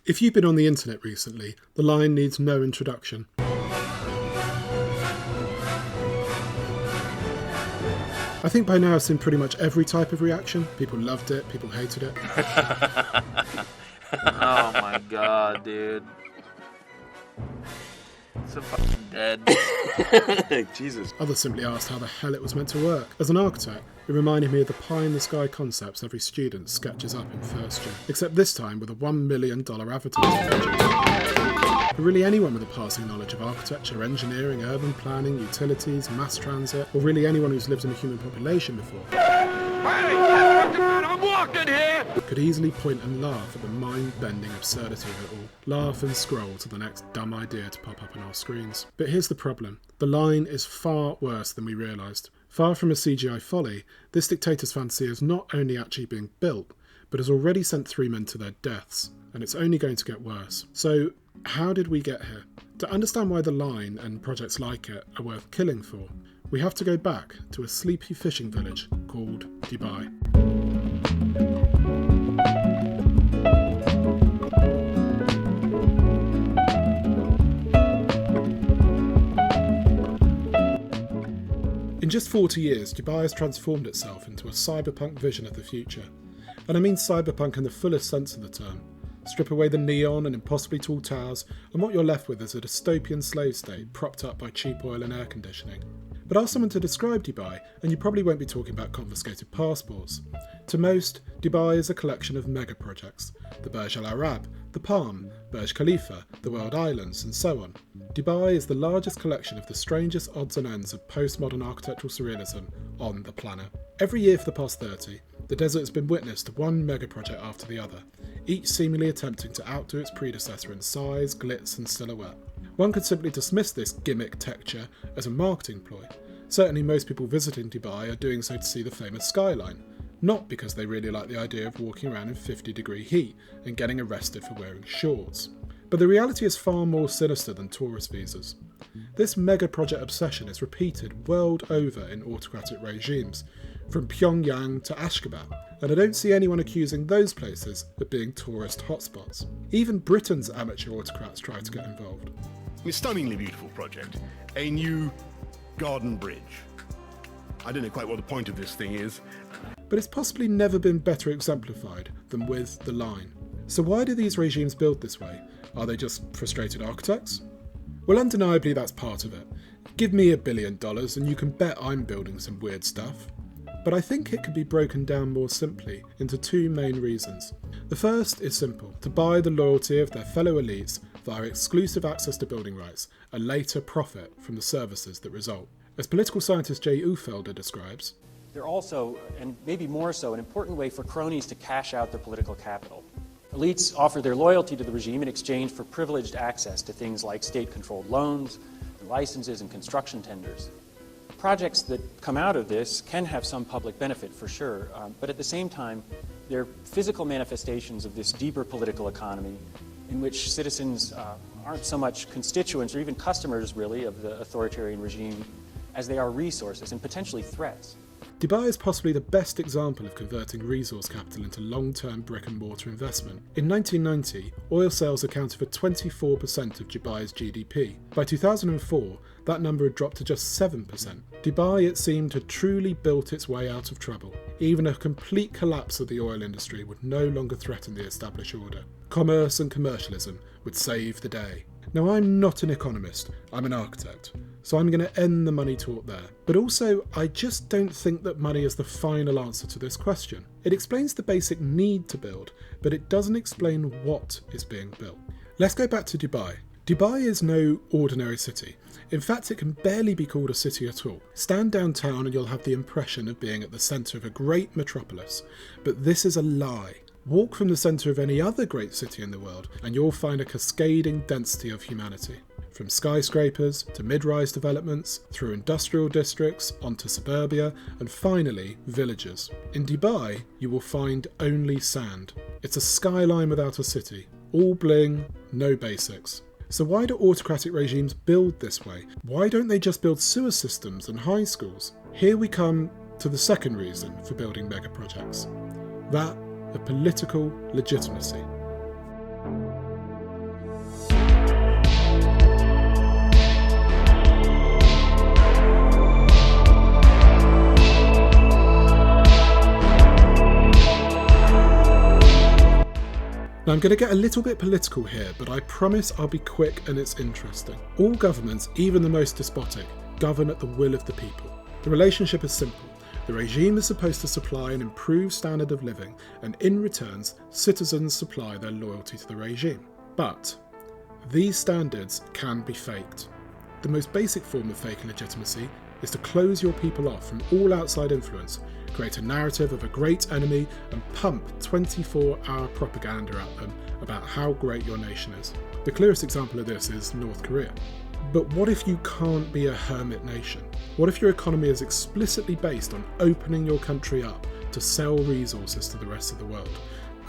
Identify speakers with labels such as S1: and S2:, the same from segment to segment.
S1: If you've been on the internet recently, the line needs no introduction. I think by now I've seen pretty much every type of reaction. People loved it, people hated it.
S2: Oh my god, dude. So fucking dead.
S3: Jesus.
S1: Others simply asked how the hell it was meant to work. As an architect, it reminded me of the pie-in-the-sky concepts every student sketches up in first year, except this time with a $1 million advertising budget. But really anyone with a passing knowledge of architecture, engineering, urban planning, utilities, mass transit, or really anyone who's lived in a human population before,
S4: I'm walking here!
S1: could easily point and laugh at the mind-bending absurdity of it all. Laugh and scroll to the next dumb idea to pop up on our screens. But here's the problem. The line is far worse than we realised. Far from a CGI folly, this dictator's fantasy is not only actually being built, but has already sent 3 men to their deaths, and it's only going to get worse. So, how did we get here? To understand why the line and projects like it are worth killing for, we have to go back to a sleepy fishing village called Dubai. In just 40 years, Dubai has transformed itself into a cyberpunk vision of the future. And I mean cyberpunk in the fullest sense of the term. Strip away the neon and impossibly tall towers, and what you're left with is a dystopian slave state propped up by cheap oil and air conditioning. But ask someone to describe Dubai, and you probably won't be talking about confiscated passports. To most, Dubai is a collection of mega projects. The Burj Al Arab, the Palm, Burj Khalifa, the World Islands, and so on. Dubai is the largest collection of the strangest odds and ends of postmodern architectural surrealism on the planet. Every year for the past 30, the desert has been witness to one mega project after the other, each seemingly attempting to outdo its predecessor in size, glitz, and silhouette. One could simply dismiss this gimmick texture as a marketing ploy. Certainly most people visiting Dubai are doing so to see the famous skyline, not because they really like the idea of walking around in 50-degree heat and getting arrested for wearing shorts. But the reality is far more sinister than tourist visas. This mega project obsession is repeated world over in autocratic regimes, from Pyongyang to Ashgabat, and I don't see anyone accusing those places of being tourist hotspots. Even Britain's amateur autocrats try to get involved.
S5: A stunningly beautiful project. A new garden bridge. I don't know quite what the point of this thing is.
S1: But it's possibly never been better exemplified than with the line. So why do these regimes build this way? Are they just frustrated architects? Well, undeniably that's part of it. Give me $1 billion and you can bet I'm building some weird stuff. But I think it can be broken down more simply into 2 main reasons. The first is simple: to buy the loyalty of their fellow elites via exclusive access to building rights, and later profit from the services that result. As political scientist Jay Ufelder describes,
S6: they're also, and maybe more so, an important way for cronies to cash out their political capital. Elites offer their loyalty to the regime in exchange for privileged access to things like state-controlled loans, licenses, and construction tenders. Projects that come out of this can have some public benefit for sure, but at the same time, they're physical manifestations of this deeper political economy in which citizens aren't so much constituents or even customers, really, of the authoritarian regime as they are resources and potentially threats.
S1: Dubai is possibly the best example of converting resource capital into long-term brick-and-mortar investment. In 1990, oil sales accounted for 24% of Dubai's GDP. By 2004, that number had dropped to just 7%. Dubai, it seemed, had truly built its way out of trouble. Even a complete collapse of the oil industry would no longer threaten the established order. Commerce and commercialism would save the day. Now, I'm not an economist, I'm an architect, so I'm going to end the money talk there. But also, I just don't think that money is the final answer to this question. It explains the basic need to build, but it doesn't explain what is being built. Let's go back to Dubai. Dubai is no ordinary city. In fact, it can barely be called a city at all. Stand downtown and you'll have the impression of being at the centre of a great metropolis. But this is a lie. Walk from the centre of any other great city in the world and you'll find a cascading density of humanity. From skyscrapers to mid-rise developments, through industrial districts, onto suburbia, and finally, villages. In Dubai, you will find only sand. It's a skyline without a city. All bling, no basics. So why do autocratic regimes build this way? Why don't they just build sewer systems and high schools? Here we come to the second reason for building mega projects. That of political legitimacy. Now I'm going to get a little bit political here, but I promise I'll be quick and it's interesting. All governments, even the most despotic, govern at the will of the people. The relationship is simple. The regime is supposed to supply an improved standard of living, and in returns, citizens supply their loyalty to the regime. But these standards can be faked. The most basic form of fake legitimacy is to close your people off from all outside influence, create a narrative of a great enemy, and pump 24-hour propaganda at them about how great your nation is. The clearest example of this is North Korea. But what if you can't be a hermit nation? What if your economy is explicitly based on opening your country up to sell resources to the rest of the world?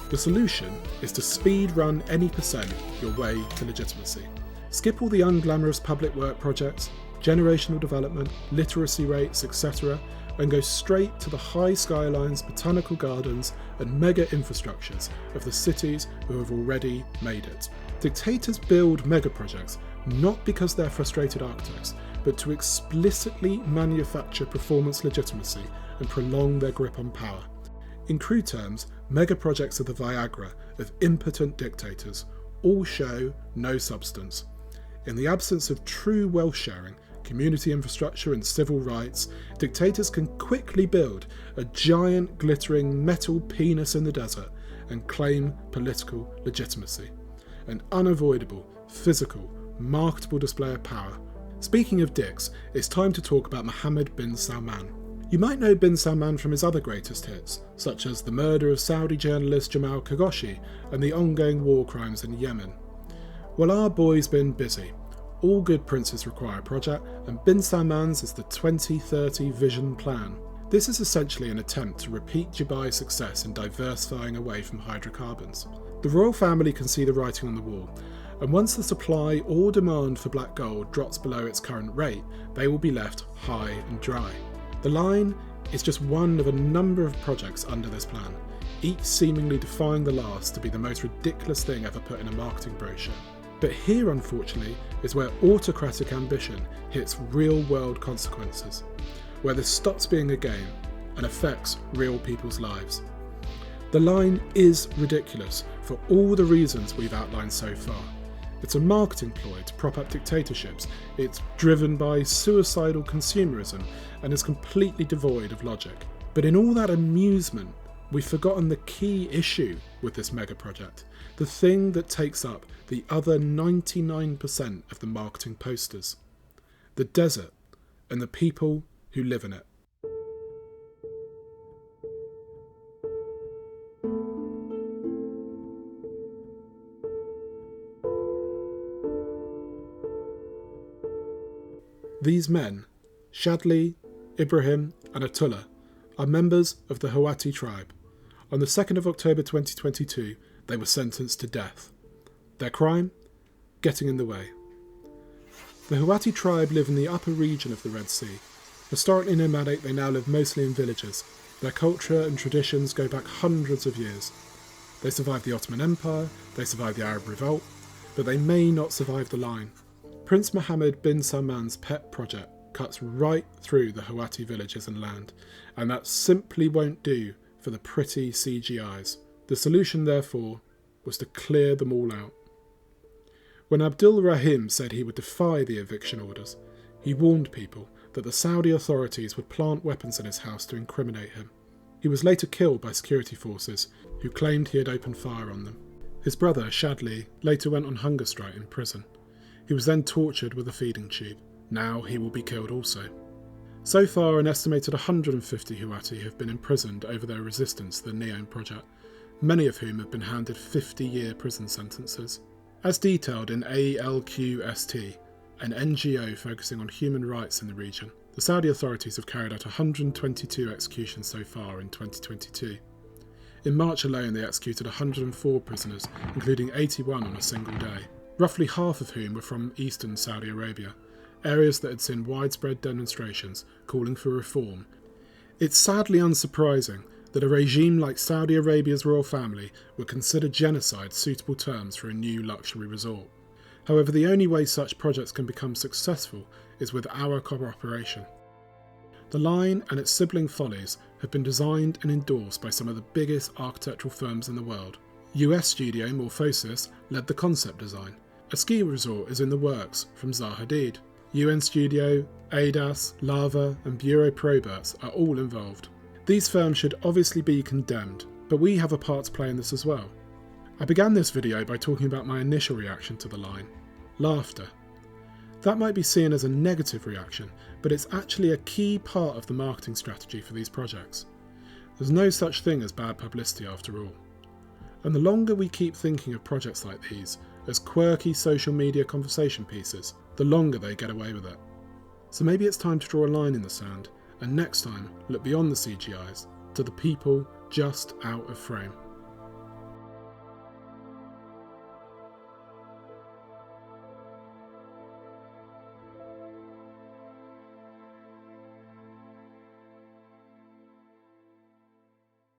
S1: The solution is to speed run any percent your way to legitimacy. Skip all the unglamorous public work projects, generational development, literacy rates, etc., and go straight to the high skylines, botanical gardens, and mega infrastructures of the cities who have already made it. Dictators build mega projects not because they're frustrated architects, but to explicitly manufacture performance legitimacy and prolong their grip on power. In crude terms, mega projects are the Viagra of impotent dictators, all show, no substance. In the absence of true wealth sharing, community infrastructure and civil rights, dictators can quickly build a giant glittering metal penis in the desert and claim political legitimacy. An unavoidable, physical, marketable display of power. Speaking of dicks, it's time to talk about Mohammed bin Salman. You might know bin Salman from his other greatest hits, such as the murder of Saudi journalist Jamal Khashoggi and the ongoing war crimes in Yemen. Well, our boy's been busy. All good princes require a project, and bin Salman's is the 2030 Vision Plan. This is essentially an attempt to repeat Dubai's success in diversifying away from hydrocarbons. The royal family can see the writing on the wall, and once the supply or demand for black gold drops below its current rate, they will be left high and dry. The line is just one of a number of projects under this plan, each seemingly defying the last to be the most ridiculous thing ever put in a marketing brochure. But here, unfortunately, is where autocratic ambition hits real-world consequences, where this stops being a game and affects real people's lives. The line is ridiculous for all the reasons we've outlined so far. It's a marketing ploy to prop up dictatorships, it's driven by suicidal consumerism, and is completely devoid of logic. But in all that amusement, we've forgotten the key issue with this mega project, the thing that takes up the other 99% of the marketing posters: the desert and the people who live in it. These men, Shadli, Ibrahim and Atullah, are members of the Hawati tribe. On the 2nd of October 2022, they were sentenced to death. Their crime? Getting in the way. The Hawati tribe live in the upper region of the Red Sea. Historically nomadic, they now live mostly in villages. Their culture and traditions go back hundreds of years. They survived the Ottoman Empire, they survived the Arab Revolt, but they may not survive the line. Prince Mohammed bin Salman's pet project cuts right through the Hawati villages and land, and that simply won't do for the pretty CGIs. The solution, therefore, was to clear them all out. When Abdul Rahim said he would defy the eviction orders, he warned people that the Saudi authorities would plant weapons in his house to incriminate him. He was later killed by security forces who claimed he had opened fire on them. His brother, Shadli, later went on hunger strike in prison. He was then tortured with a feeding tube. Now he will be killed also. So far, an estimated 150 Hawati have been imprisoned over their resistance to the NEOM project, many of whom have been handed 50-year prison sentences. As detailed in ALQST, an NGO focusing on human rights in the region, the Saudi authorities have carried out 122 executions so far in 2022. In March alone, they executed 104 prisoners, including 81 on a single day, roughly half of whom were from eastern Saudi Arabia, areas that had seen widespread demonstrations calling for reform. It's sadly unsurprising that a regime like Saudi Arabia's royal family would consider genocide suitable terms for a new luxury resort. However, the only way such projects can become successful is with our cooperation. The line and its sibling follies have been designed and endorsed by some of the biggest architectural firms in the world, US studio Morphosis led the concept design. A ski resort is in the works from Zaha Hadid. UN studio, ADAS, Lava and Bureau Proberts are all involved. These firms should obviously be condemned, but we have a part to play in this as well. I began this video by talking about my initial reaction to the line: laughter. That might be seen as a negative reaction, but it's actually a key part of the marketing strategy for these projects. There's no such thing as bad publicity after all. And the longer we keep thinking of projects like these as quirky social media conversation pieces, the longer they get away with it. So maybe it's time to draw a line in the sand, and next time look beyond the CGIs to the people just out of frame.